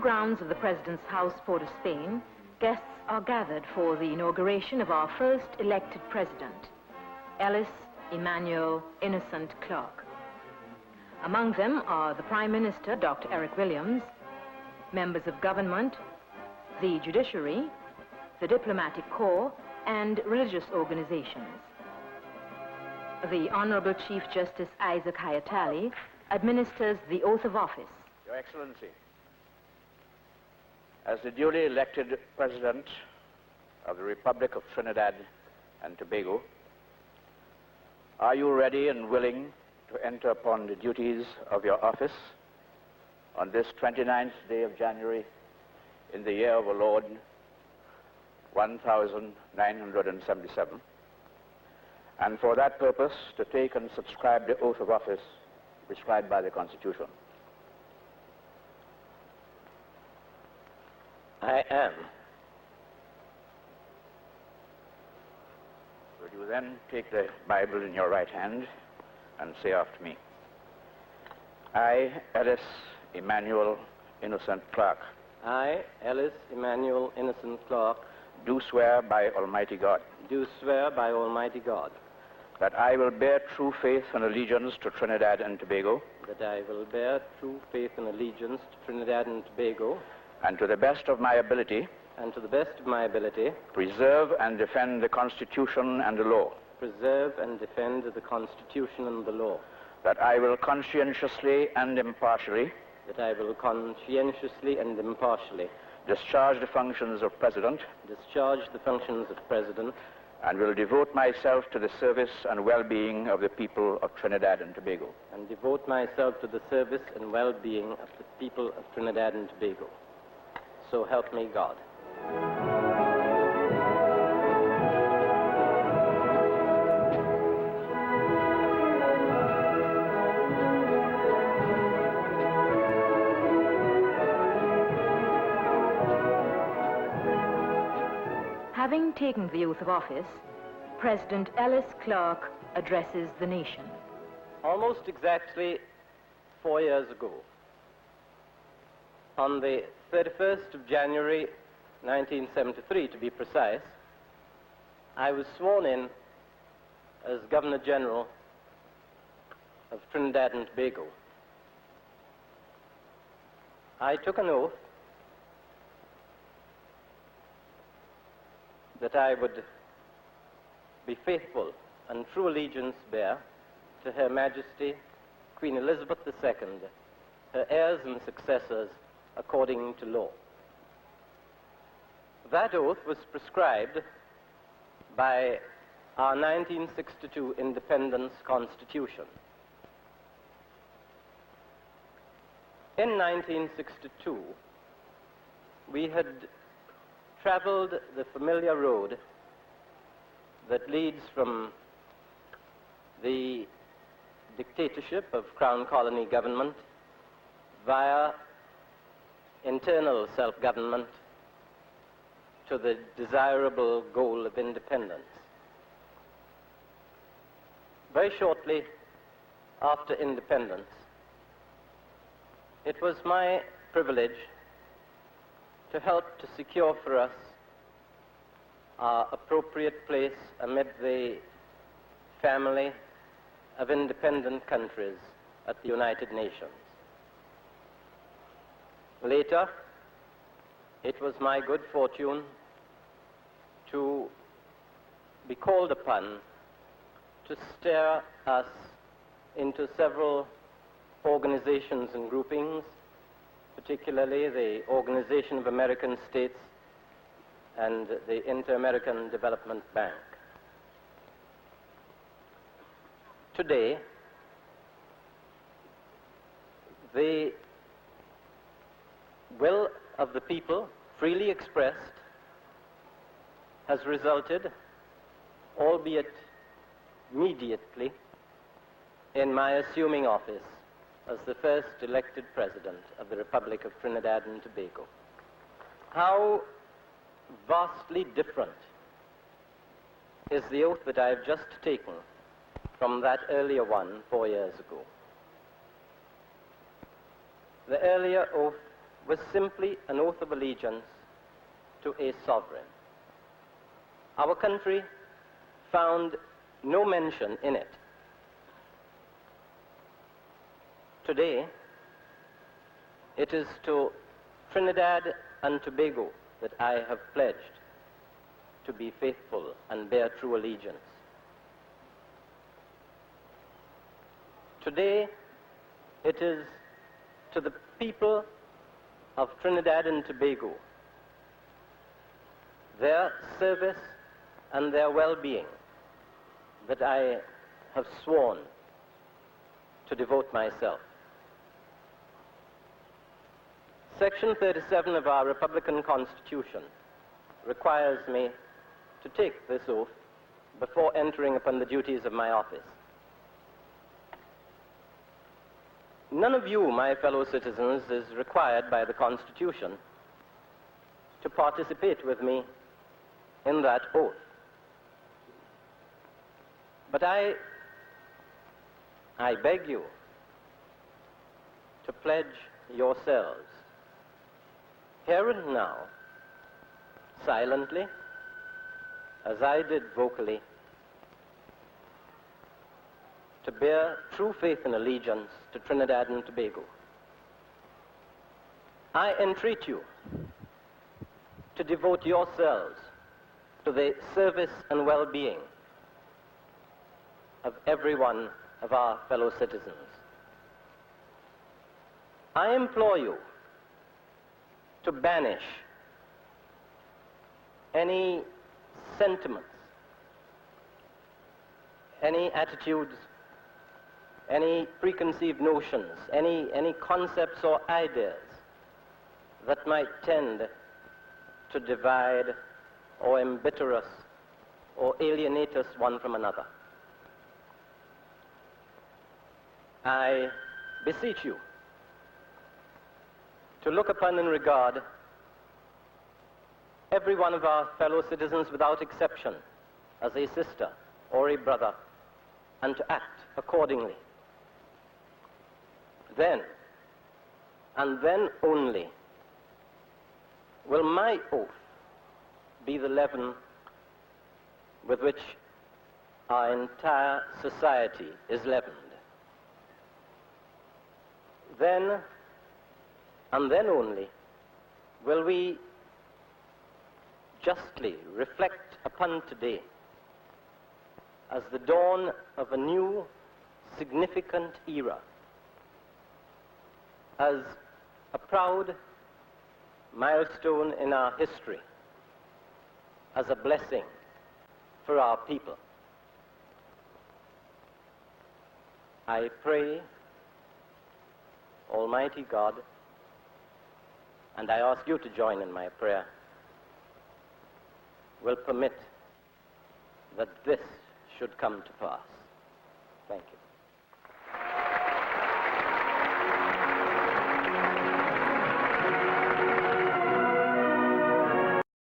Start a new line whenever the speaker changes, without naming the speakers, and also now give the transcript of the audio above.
grounds of the President's House, Port of Spain, guests are gathered for the inauguration of our first elected President, Ellis Emmanuel Innocent Clarke. Among them are the Prime Minister, Dr. Eric Williams, members of government, the judiciary, the diplomatic corps, and religious organizations. The Honorable Chief Justice Isaac Hayatali administers the oath of office.
Your Excellency, as the duly elected President of the Republic of Trinidad and Tobago, are you ready and willing to enter upon the duties of your office on this 29th day of January in the year of our Lord 1977, and for that purpose to take and subscribe the oath of office prescribed by the Constitution?
I am.
Will you then take the Bible in your right hand and say after me? I, Ellis Emmanuel Innocent Clarke.
I, Ellis Emmanuel Innocent Clarke,
do swear by Almighty God.
Do swear by Almighty God.
That I will bear true faith and allegiance to Trinidad and Tobago.
That I will bear true faith and allegiance to Trinidad and Tobago.
And to the best of my ability.
And to the best of my ability.
Preserve and defend the Constitution and the law.
Preserve and defend the Constitution and the law.
That I will conscientiously and impartially.
That I will conscientiously and impartially.
Discharge the functions of President.
Discharge the functions of President.
And will devote myself to the service and well-being of the people of Trinidad and Tobago.
And devote myself to the service and well-being of the people of Trinidad and Tobago. So help me God.
Having taken the oath of office, President Ellis Clarke addresses the nation.
Almost exactly 4 years ago, on the 31st of January 1973 to be precise, I was sworn in as Governor General of Trinidad and Tobago. I took an oath that I would be faithful and true allegiance bear to Her Majesty Queen Elizabeth II, her heirs and successors, according to law. That oath was prescribed by our 1962 Independence Constitution. In 1962, we had traveled the familiar road that leads from the dictatorship of Crown Colony government via internal self-government to the desirable goal of independence. Very shortly after independence, it was my privilege to help to secure for us our appropriate place amid the family of independent countries at the United Nations. Later, it was my good fortune to be called upon to steer us into several organizations and groupings, particularly the Organization of American States and the Inter-American Development Bank. Today, the will of the people, freely expressed, has resulted, albeit immediately, in my assuming office as the first elected President of the Republic of Trinidad and Tobago. How vastly different is the oath that I have just taken from that earlier one 4 years ago. The earlier oath was simply an oath of allegiance to a sovereign. Our country found no mention in it. Today, it is to Trinidad and Tobago that I have pledged to be faithful and bear true allegiance. Today, it is to the people of Trinidad and Tobago, their service and their well-being, that I have sworn to devote myself. Section 37 of our Republican Constitution requires me to take this oath before entering upon the duties of my office. None of you, my fellow citizens, is required by the Constitution to participate with me in that oath. But I beg you to pledge yourselves, here and now, silently, as I did vocally, to bear true faith and allegiance to Trinidad and Tobago. I entreat you to devote yourselves to the service and well-being of every one of our fellow citizens. I implore you to banish any sentiments, any attitudes, any preconceived notions, any concepts or ideas that might tend to divide or embitter us or alienate us one from another. I beseech you to look upon and regard every one of our fellow citizens without exception as a sister or a brother, and to act accordingly. Then, and then only, will my oath be the leaven with which our entire society is leavened. Then, and then only, will we justly reflect upon today as the dawn of a new, significant era, as a proud milestone in our history, as a blessing for our people. I pray, Almighty God, and I ask you to join in my prayer, will permit that this should come to pass. Thank you.